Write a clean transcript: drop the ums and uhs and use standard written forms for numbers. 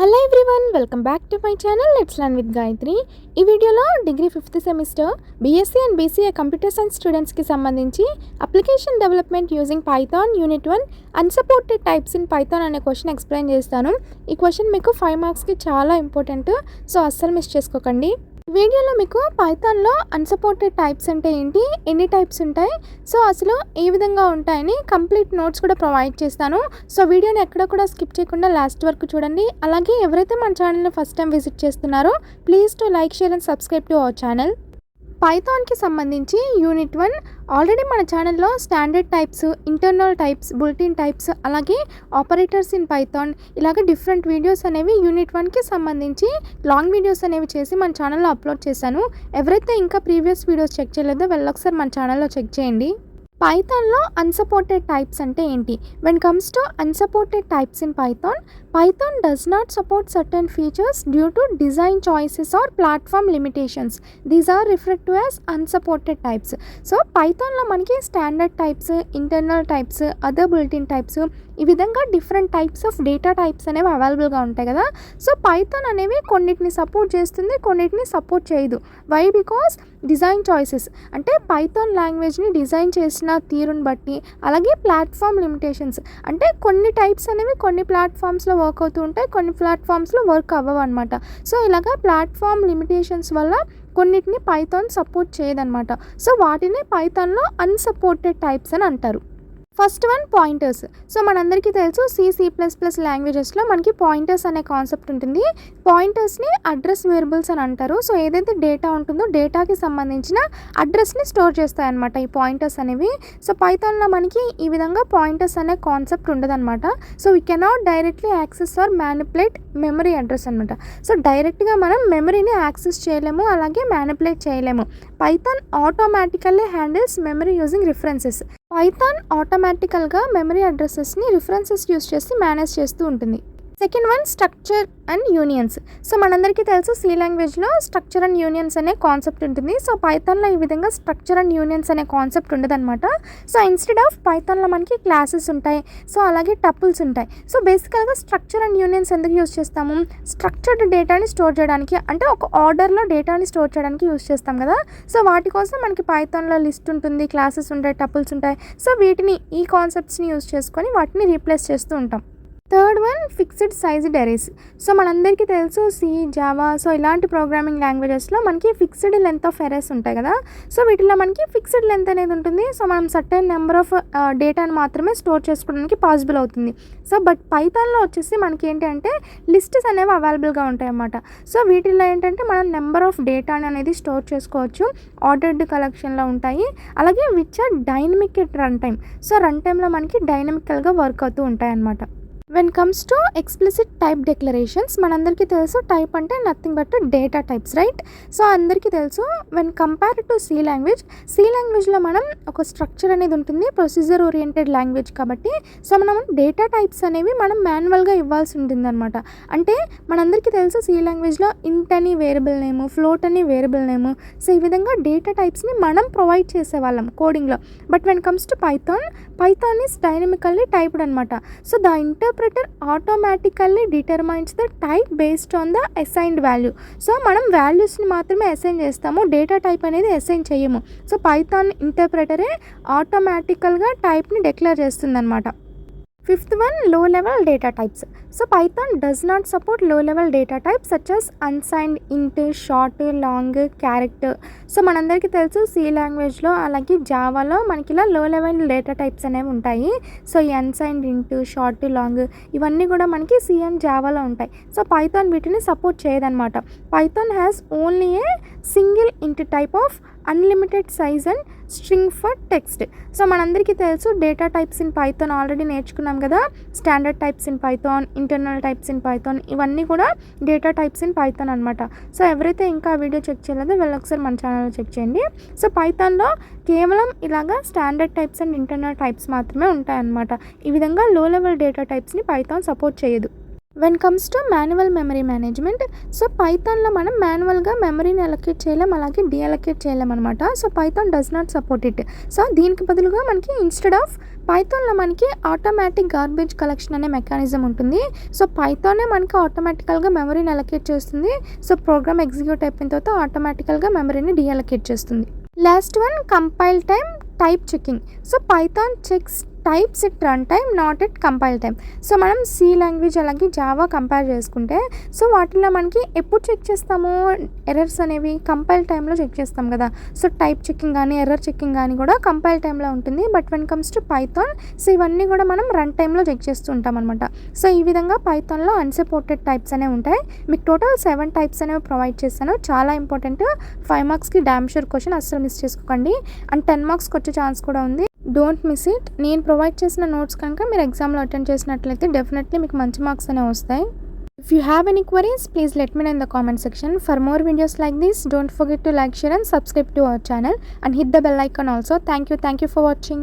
Hello everyone, welcome back to my channel let's learn with Gayatri. ఈ వీడియోలో degree 5th semester BSc and BCA computer science స్టూడెంట్స్కి సంబంధించి application development using Python unit 1 unsupported types in Python అనే question explain చేస్తాను. ఈ question మీకు 5 మార్క్స్కి చాలా ఇంపార్టెంట్, సో అస్సలు మిస్ చేసుకోకండి. వీడియోలో మీకు పైథాన్లో అన్సపోర్టెడ్ టైప్స్ అంటే ఏంటి, ఎన్ని టైప్స్ ఉంటాయి, సో అసలు ఏ విధంగా ఉంటాయని కంప్లీట్ నోట్స్ కూడా ప్రొవైడ్ చేస్తాను. సో వీడియోని ఎక్కడ కూడా స్కిప్ చేయకుండా లాస్ట్ వరకు చూడండి. అలాగే ఎవరైతే మన ఛానల్ని ఫస్ట్ టైం విజిట్ చేస్తున్నారో please to like, share and subscribe to our channel. పైథాన్కి సంబంధించి యూనిట్ 1 ఆల్రెడీ మన ఛానల్లో standard types, internal types, builtin types, అలాగే ఆపరేటర్స్ ఇన్ పైథాన్ ఇలాగే డిఫరెంట్ వీడియోస్ అనేవి యూనిట్ 1కి సంబంధించి లాంగ్ వీడియోస్ అనేవి చేసి మన ఛానల్లో అప్లోడ్ చేశాను. ఎవరైతే ఇంకా ప్రీవియస్ వీడియోస్ చెక్ చేయలేదో వెళ్ళొకసారి మన ఛానల్లో చెక్ చేయండి. పైథాన్లో అన్సపోర్టెడ్ టైప్స్ అంటే ఏంటి? When comes to unsupported types in Python does not support certain features due to design choices or platform limitations. These are referred to as unsupported types. So పైథాన్లో మనకి standard types, internal types, other builtin types, ఈ విధంగా different types of data types అనేవి అవైలబుల్గా ఉంటాయి కదా. So Python అనేవి కొన్నిటిని సపోర్ట్ చేస్తుంది, కొన్నిటిని సపోర్ట్ చేయదు. వై? బికాస్ డిజైన్ చాయిసెస్ అంటే పైథాన్ లాంగ్వేజ్ని డిజైన్ చేసిన తీరుని బట్టి, అలాగే ప్లాట్ఫామ్ లిమిటేషన్స్ అంటే కొన్ని టైప్స్ అనేవి కొన్ని ప్లాట్ఫామ్స్లో వర్క్ అవుతూ ఉంటాయి, కొన్ని ప్లాట్ఫామ్స్లో వర్క్ అవ్వవు అనమాట. సో ఇలాగా ప్లాట్ఫామ్ లిమిటేషన్స్ వల్ల కొన్నిటిని పైథాన్ సపోర్ట్ చేయదనమాట. సో వాటిని పైథాన్లో అన్సపోర్టెడ్ టైప్స్ అని అంటారు. First one pointers. సో మనందరికీ తెలుసు C++ లాంగ్వేజెస్లో మనకి పాయింటర్స్ అనే కాన్సెప్ట్ ఉంటుంది. పాయింటర్స్ని అడ్రస్ వేరియబుల్స్ అని అంటారు. సో ఏదైతే డేటా ఉంటుందో డేటాకి సంబంధించిన అడ్రస్ని స్టోర్ చేస్తాయన్నమాట ఈ పాయింటర్స్ అనేవి. సో పైథాన్లో మనకి ఈ విధంగా పాయింటర్స్ అనే కాన్సెప్ట్ ఉండదన్నమాట. So we cannot directly access or manipulate memory address అనమాట. సో డైరెక్ట్గా మనం మెమరీని యాక్సెస్ చేయలేము, అలాగే మ్యానిపులేట్ చేయలేము. Python automatically handles memory using references. Python ఆటోమేటికల్గా మెమరీ అడ్రసెస్ని రిఫరెన్సెస్ యూస్ చేసి మేనేజ్ చేస్తూ ఉంటుంది. Second one structure and unions. So మనందరికీ తెలుసు సి లాంగ్వేజ్లో స్ట్రక్చర్ అండ్ యూనియన్స్ అనే కాన్సెప్ట్ ఉంటుంది. సో పైథాన్లో ఈ విధంగా స్ట్రక్చర్ అండ్ యూనియన్స్ అనే కాన్సెప్ట్ ఉండదన్నమాట. సో ఇన్స్టెడ్ ఆఫ్ పైథాన్లో మనకి క్లాసెస్ ఉంటాయి, సో అలాగే టపుల్స్ ఉంటాయి. సో బేసికల్గా స్ట్రక్చర్ అండ్ యూనియన్స్ ఎందుకు యూస్ చేస్తాము? స్ట్రక్చర్డ్ డేటాని స్టోర్ చేయడానికి, అంటే ఒక ఆర్డర్లో డేటాని స్టోర్ చేయడానికి యూస్ చేస్తాం కదా. సో వాటి కోసం మనకి పైథాన్లో లిస్ట్ ఉంటుంది, క్లాసెస్ ఉంటాయి, టపుల్స్ ఉంటాయి. సో వీటిని, ఈ కాన్సెప్ట్స్ని యూస్ చేసుకొని వాటిని రీప్లేస్ చేస్తూ ఉంటాం. Third one fixed sized arrays. So మనందరికీ తెలుసు సి, జావా, సో ఇలాంటి ప్రోగ్రామింగ్ లాంగ్వేజెస్లో మనకి ఫిక్స్డ్ లెంత్ ఆఫ్ అరేస్ ఉంటాయి కదా. సో వీటిలో మనకి ఫిక్స్డ్ లెంత్ అనేది ఉంటుంది. సో మనం సర్టెన్ నెంబర్ ఆఫ్ డేటాను మాత్రమే స్టోర్ చేసుకోవడానికి పాసిబుల్ అవుతుంది. సో బట్ పైథాన్లో వచ్చేసి మనకి ఏంటంటే లిస్ట్స్ అనేవి అవైలబుల్గా ఉంటాయి అన్నమాట. సో వీటిల్లో ఏంటంటే మనం నెంబర్ ఆఫ్ డేటాని అనేది స్టోర్ చేసుకోవచ్చు, ఆర్డర్డ్ కలెక్షన్లో ఉంటాయి, అలాగే which are dynamic at run time. So run టైంలో మనకి డైనమికల్గా వర్క్ అవుతూ ఉంటాయి అన్నమాట. When comes to explicit type declarations, మనందరికీ తెలుసు టైప్ అంటే nothing but data types, right? So అందరికీ తెలుసు వెన్ కంపేర్ టు సి లాంగ్వేజ్లో మనం ఒక స్ట్రక్చర్ అనేది ఉంటుంది, ప్రొసీజర్ ఓరియంటెడ్ లాంగ్వేజ్ కాబట్టి. సో మనం డేటా టైప్స్ అనేవి మనం మాన్యువల్గా ఇవ్వాల్సి ఉంటుంది అనమాట. అంటే మనందరికీ తెలుసు సి లాంగ్వేజ్లో ఇంట్ అని వేరియబుల్ నేము, ఫ్లోట్ అని వేరియబుల్ నేము, సో ఈ విధంగా డేటా టైప్స్ని మనం ప్రొవైడ్ చేసేవాళ్ళం కోడింగ్లో. But when comes to Python is dynamically typed అనమాట. So the interpreter automatically determines the type based on the assigned value. So మనం వాల్యూస్ని మాత్రమే అసైన్ చేస్తాము, డేటా టైప్ అనేది అసైన్ చేయము. సో పైథాన్ ఇంటర్ప్రెటరే ఆటోమేటికల్గా టైప్ని డిక్లేర్ చేస్తుందన్నమాట. Fifth one low level data types. So Python does not support low level data types such as unsigned, int, short, long, character. So మనందరికీ తెలుసు సి లాంగ్వేజ్లో అలాగే జావాలో మనకి ఇలా లో లెవెల్ డేటా టైప్స్ అనేవి ఉంటాయి. సో ఈ అన్సైన్డ్, ఇంట్, షార్ట్, లాంగ్ ఇవన్నీ కూడా మనకి సి అండ్ జావాలో ఉంటాయి. సో పైథాన్ వీటిని సపోర్ట్ చేయదన్నమాట. Python has only a single int type of unlimited size and string for text. So మనందరికీ తెలుసు data types in Python already నేర్చుకున్నాం కదా. Standard types in Python, internal types in Python, ఇవన్నీ కూడా data types in Python అనమాట. So ఎవరైతే ఇంకా ఆ వీడియో చెక్ చేయలేదో వెళ్ళొకసారి మన ఛానల్లో చెక్ చేయండి. సో పైథాన్లో కేవలం ఇలాగా standard types and internal types మాత్రమే ఉంటాయన్నమాట. ఈ విధంగా లో లెవెల్ డేటా టైప్స్ని పైథాన్ సపోర్ట్ చేయదు. When comes to manual memory management, so పైథాన్లో మనం మాన్యువల్గా మెమరీని అలొకేట్ చేయలేం, అలాగే డీఅలొకేట్ చేయలేం అనమాట. So Python does not support it. So దీనికి బదులుగా మనకి ఇన్స్టెడ్ ఆఫ్ పైథాన్లో మనకి ఆటోమేటిక్ గార్బేజ్ కలెక్షన్ అనే మెకానిజం ఉంటుంది. సో పైథానే మనకి ఆటోమేటికల్గా మెమరీని అలొకేట్ చేస్తుంది. సో ప్రోగ్రామ్ ఎగ్జిక్యూట్ అయిపోయిన తర్వాత ఆటోమేటికల్గా మెమరీని డీఅలొకేట్ చేస్తుంది. Last one, compile time type checking. So Python checks types at run time, not at compile time. So మనం సి లాంగ్వేజ్ అలాగే జావా కంపేర్ చేసుకుంటే, సో వాటిలో మనకి ఎప్పుడు చెక్ చేస్తాము ఎర్రర్స్ అనేవి? కంపైల్ టైంలో చెక్ చేస్తాం కదా. సో టైప్ చెకింగ్ కానీ ఎర్రర్ చెకింగ్ కానీ కూడా కంపైల్ టైంలో ఉంటుంది. But when comes to Python, so ఇవన్నీ కూడా మనం రన్ టైంలో చెక్ చేస్తూ ఉంటాం అనమాట. సో ఈ విధంగా పైథాన్లో అన్సపోర్టెడ్ టైప్స్ అనేవి ఉంటాయి. మీకు టోటల్ 7 టైప్స్ అనేవి ప్రొవైడ్ చేశాను. చాలా ఇంపార్టెంట్. 5 మార్క్స్కి డామ్ షూర్ క్వశ్చన్, అస్సలు మిస్ చేసుకోకండి. అండ్ 10 మార్క్స్కి వచ్చే ఛాన్స్ కూడా ఉంది. Don't miss it. నేను ప్రొవైడ్ చేసిన నోట్స్ కనుక మీరు ఎగ్జామ్లో అటెండ్ చేసినట్లయితే డెఫినెట్లీ మీకు మంచి మార్క్స్ అనేవి వస్తాయి. If you have any queries, please let me know in the comment section. For more videos like this, don't forget to like, share and subscribe to our channel and hit the bell icon also. Thank you for watching.